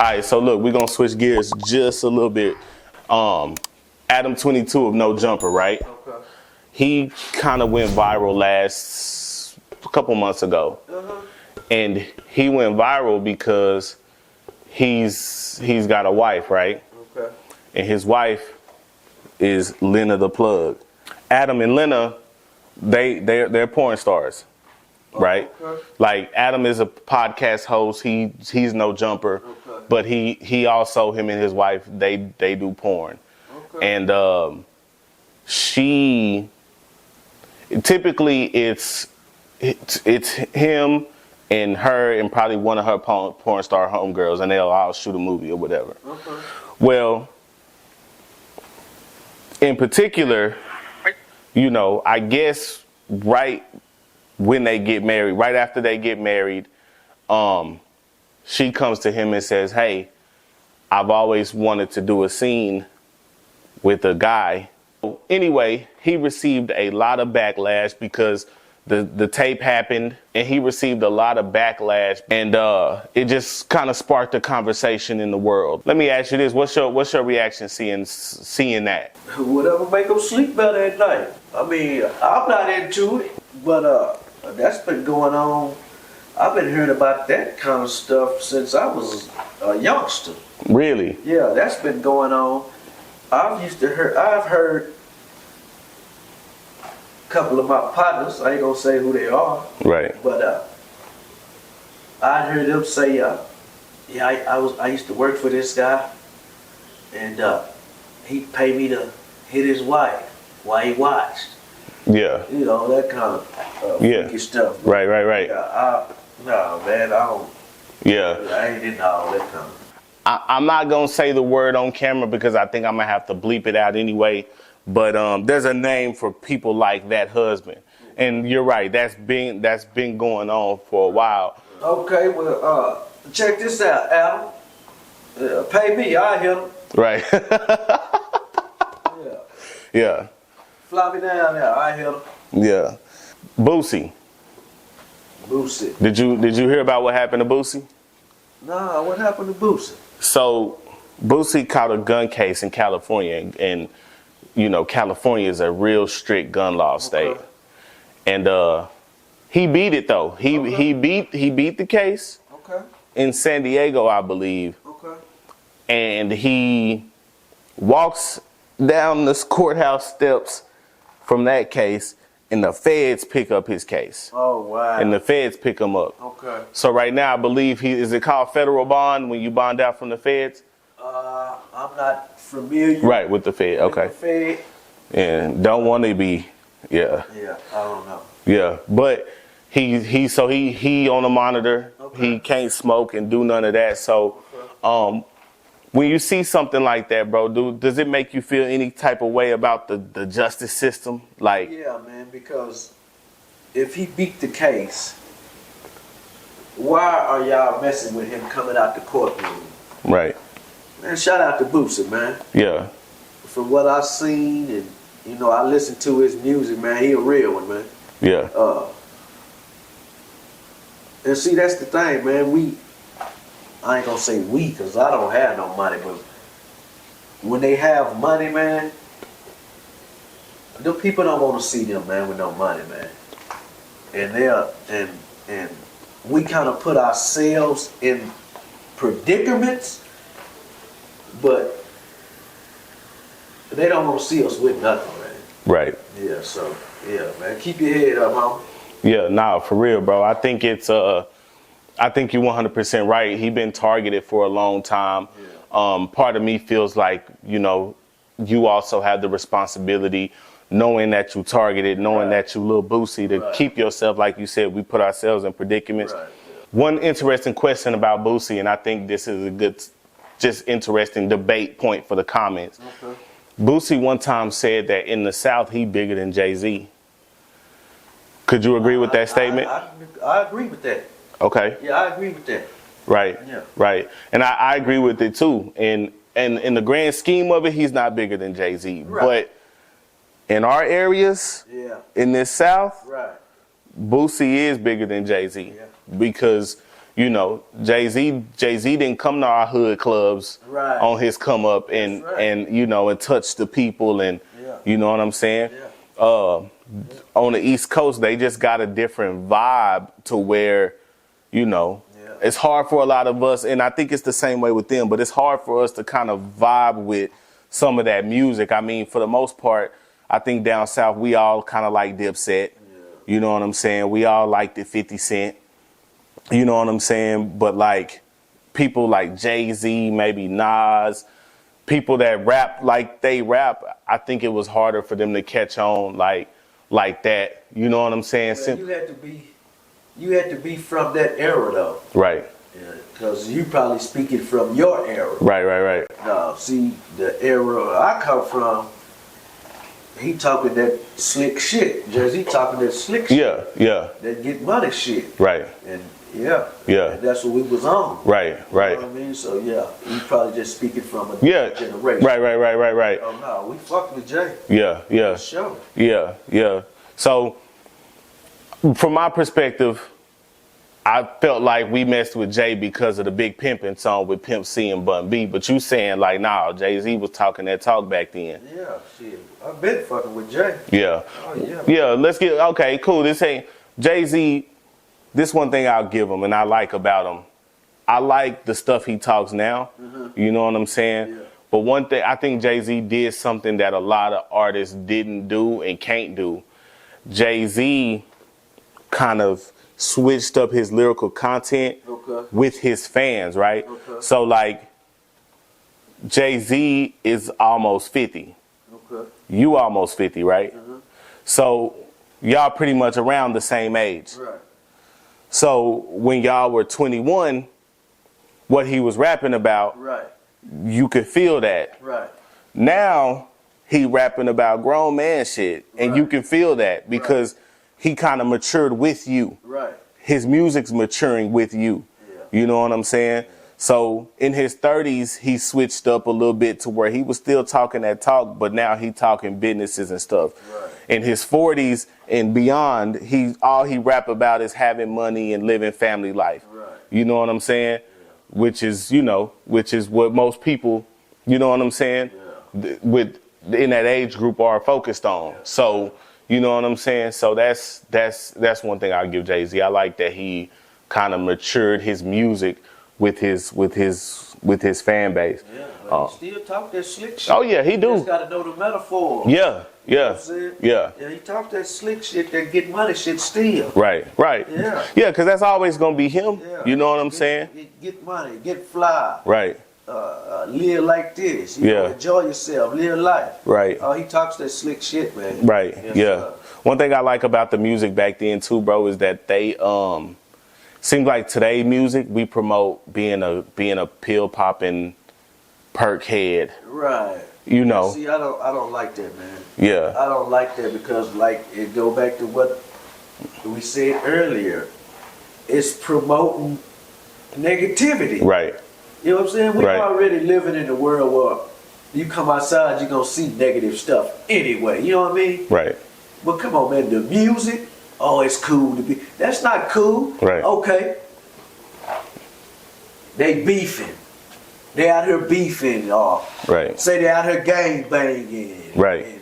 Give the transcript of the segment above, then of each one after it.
right, so look, we're gonna switch gears just a little bit. Adam 22 of No Jumper, right? Okay. He kind of went viral last couple months ago. And he went viral because he's got a wife, right? Okay. And his wife is Lena the Plug. Adam and Lena, they're porn stars, right? Okay. Like Adam is a podcast host. He's No Jumper, Okay. but he also, him and his wife, they do porn. Okay. And she typically it's him and her and probably one of her porn star homegirls, and they'll all shoot a movie or whatever. Okay. Well, in particular, you know, I guess right when they get married, right after they get married, she comes to him and says, "Hey, I've always wanted to do a scene with a guy." Anyway, he received a lot of backlash because the tape happened, and he received a lot of backlash, and it just kind of sparked a conversation in the world. Let me ask you this: what's your reaction seeing that? Whatever make them sleep better at night. I mean, I'm not into it, but that's been going on. I've been hearing about that kind of stuff since I was a youngster. Really? Yeah, that's been going on. I've heard a couple of my partners, I ain't gonna say who they are, Right. but I heard them say, yeah, I used to work for this guy, and he'd pay me to hit his wife while he watched. Yeah. You know, that kind of freaky stuff. Right. Yeah, no, man, I don't. Yeah. I ain't into all that kind of. I'm not gonna say the word on camera because I think I'm gonna have to bleep it out anyway. But there's a name for people like that husband, and you're right. That's been going on for a while. Okay, well, check this out, Adam. Pay me, I hit him. Right. Yeah. Yeah. Fly me down there, I hit him. Yeah. Boosie. Boosie. Did you hear about what happened to Boosie? Nah, what happened to Boosie? So Boosie caught a gun case in California, and you know California is a real strict gun law state, and he beat it though. He beat the case in San Diego, I believe. Okay. And he walks down the courthouse steps from that case, and the feds pick up his case. Oh, wow. And the feds pick him up. Okay. So right now, I believe is it called federal bond when you bond out from the feds? I'm not familiar. Right, with the fed. Okay. With the fed. And don't want to be, yeah. Yeah, I don't know. Yeah, but he on a monitor. Okay. He can't smoke and do none of that. So, when you see something like that, bro, does it make you feel any type of way about the justice system? Like, yeah, man, because if he beat the case, why are y'all messing with him coming out the courtroom? right? Man, shout out to Boosie, man. Yeah, From what I've seen, and you know, I listen to his music, man. He a real one, man. yeah, And see, that's the thing, man. I ain't gonna say we, cause I don't have no money, but when they have money, man, the people don't want to see them, man, with no money, man. And and we kind of put ourselves in predicaments, but they don't want to see us with nothing, man. right. Yeah, so yeah, man, keep your head up, homie. Yeah, nah, for real, bro. I think it's I think you're 100% right. He been targeted for a long time. Yeah. Part of me feels like, you know, you also have the responsibility, knowing that you targeted, knowing that you Lil Boosie, to keep yourself, like you said, we put ourselves in predicaments. Right. One interesting question about Boosie, and I think this is a good, just interesting debate point for the comments. Okay. Boosie one time said that in the South, he bigger than Jay-Z. Could you agree with that statement? I agree with that. Okay. Yeah, I agree with that. Right. Yeah. Right. And I agree with it too. And in the grand scheme of it, he's not bigger than Jay-Z. Right. But in our areas, Yeah. in this South, Right. Boosie is bigger than Jay-Z. Yeah. Because You know, Jay-Z didn't come to our hood clubs Right. on his come up and That's right. and you know and touch the people and Yeah. you know what I'm saying. Yeah. On the East Coast, they just got a different vibe to where, you know, it's hard for a lot of us, and I think it's the same way with them, but it's hard for us to kind of vibe with some of that music. I mean, for the most part, I think down south, we all kind of like Dipset. You know what I'm saying? We all liked the 50 Cent. You know what I'm saying? But like people like Jay-Z, maybe Nas, people that rap like they rap, I think it was harder for them to catch on like that. You know what I'm saying? Well, you had to be from that era though. Right. Because you probably speaking from your era. Right. No, see, the era I come from, he talking that slick shit. Jay-Z talking that slick shit. Yeah. That get money shit. Right. And Yeah. and that's what we was on. Right. You know what I mean? So yeah, he probably just speaking from a generation. Right. Oh no, we fucked with Jay. Yeah. Sure. Yeah. So from my perspective, I felt like we messed with Jay because of the Big Pimpin' song with Pimp C and Bun B. But you saying like, nah, Jay-Z was talking that talk back then. Yeah, shit. I've been fucking with Jay. Yeah. Oh yeah. Yeah, let's get, okay, cool. This ain't, Jay-Z, this one thing I'll give him and I like about him. I like the stuff he talks now. You know what I'm saying? Yeah. But one thing, I think Jay-Z did something that a lot of artists didn't do and can't do. Jay-Z kind of switched up his lyrical content with his fans, right? Okay. So like Jay-Z is almost 50. Okay. You almost 50, right? So y'all pretty much around the same age. Right. So when y'all were 21, what he was rapping about, Right. you could feel that. Right. Now he rapping about grown man shit, and you Right. can feel that because he kind of matured with you. Right. His music's maturing with you. Yeah. You know what I'm saying? So in his 30s, he switched up a little bit to where he was still talking that talk, but now he talking businesses and stuff. Right. In his 40s and beyond, all he rap about is having money and living family life. Right. You know what I'm saying? Which is what most people, you know what I'm saying? In that age group are focused on. So, you know what I'm saying? So that's one thing I give Jay-Z. I like that he kind of matured his music with his fan base. Yeah, but he still talk that slick shit. Oh yeah, he do. You just gotta know the metaphor. Yeah. You know what I'm saying? Yeah. Yeah, he talk that slick shit, that get money shit still. Right. Yeah. Yeah, because that's always gonna be him. Yeah. You know what I'm saying? Get money, get fly. Right. Live like this. You know, enjoy yourself, live life. Right. Oh, he talks that slick shit, man. Right. Yes, Yeah. One thing I like about the music back then too, bro, is that they seems like today music we promote being a pill popping perk head. Right. You know. See, I don't like that, man. Yeah. I don't like that because, like, it go back to what we said earlier. It's promoting negativity. Right. You know what I'm saying? We're Right. already living in a world where you come outside, you're going to see negative stuff anyway. You know what I mean? Right. But come on, man. The music, oh, it's cool to be. That's not cool. Right. Okay. They beefing. They out here beefing. Right. Say they out here gang banging. Right.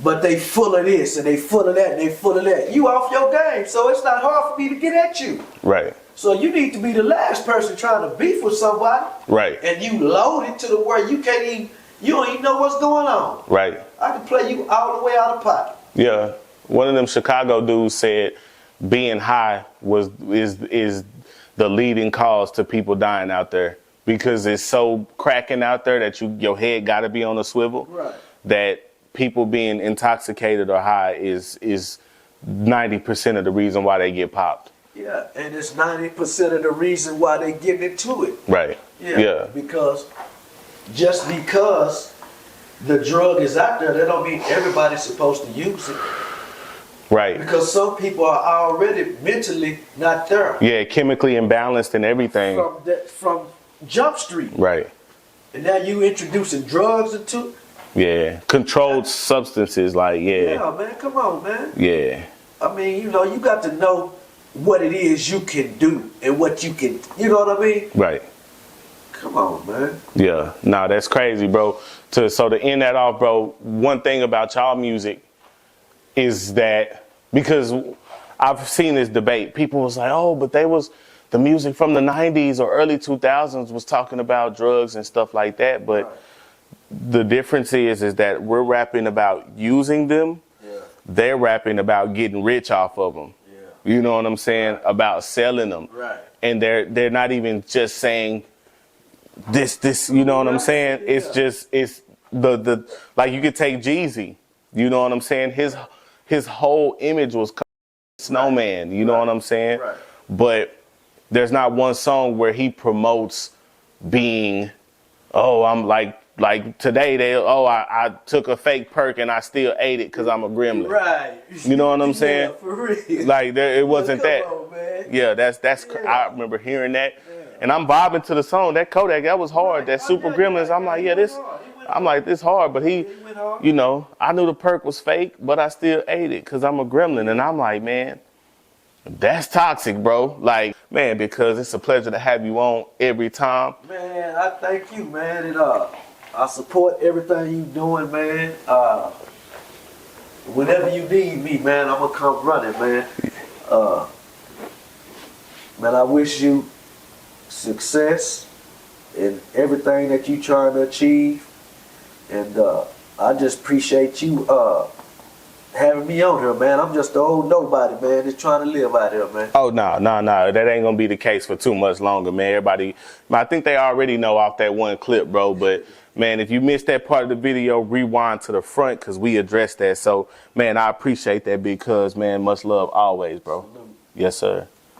But they full of this and they full of that and they full of that. You off your game, so it's not hard for me to get at you. Right. So you need to be the last person trying to beef with somebody. Right. And you loaded to the where you can't even, you don't even know what's going on. Right. I can play you all the way out of pocket. Yeah. One of them Chicago dudes said being high is the leading cause to people dying out there because it's so cracking out there that your head got to be on a swivel. Right. That people being intoxicated or high is 90% of the reason why they get popped. Yeah, and it's 90% of the reason why they get into it. Right. Yeah. Because just because the drug is out there, that don't mean everybody's supposed to use it. Right. Because some people are already mentally not there. Yeah, chemically imbalanced and everything. From Jump Street. Right. And now you introducing drugs into. Yeah. Controlled substances, like, yeah. Yeah, man, come on, man. Yeah. I mean, you know, you got to know what it is you can do and what you can, you know what I mean? Right. Come on, man. Yeah. Nah, that's crazy, bro. So to end that off, bro, one thing about y'all music is that, because I've seen this debate, people was like, oh, but the music from the 90s or early 2000s was talking about drugs and stuff like that. But the difference is that we're rapping about using them. Yeah. They're rapping about getting rich off of them. Yeah. You know what I'm saying? Right. About selling them. Right. And they're not even just saying this, you know what I'm saying? Yeah. It's just, it's the like you could take Jeezy, you know what I'm saying? His whole image was snowman, you know what I'm saying? Right. But there's not one song where he promotes being, oh, I'm like today I took a fake perk and I still ate it because I'm a gremlin. Right. You know what I'm saying? Yeah, for real. Like it wasn't that. On, man. Yeah, that's yeah. I remember hearing that. Yeah. And I'm vibing to the song. That Kodak, that was hard. That Super Gremlins, I'm like, yeah, this hard. But he, you know, I knew the perk was fake, but I still ate it because I'm a gremlin. And I'm like, man, that's toxic, bro. Like, man, because it's a pleasure to have you on every time. Man, I thank you, man. And I support everything you doing, man. Whenever you need me, man, I'm gonna come running, man. Man, I wish you success in everything that you trying to achieve. And I just appreciate you having me on here, man. I'm just the old nobody, man, just trying to live out here, man. Oh, no. That ain't going to be the case for too much longer, man. Everybody, I think they already know off that one clip, bro. But, man, if you missed that part of the video, rewind to the front because we addressed that. So, man, I appreciate that because, man, much love always, bro. Yes, sir.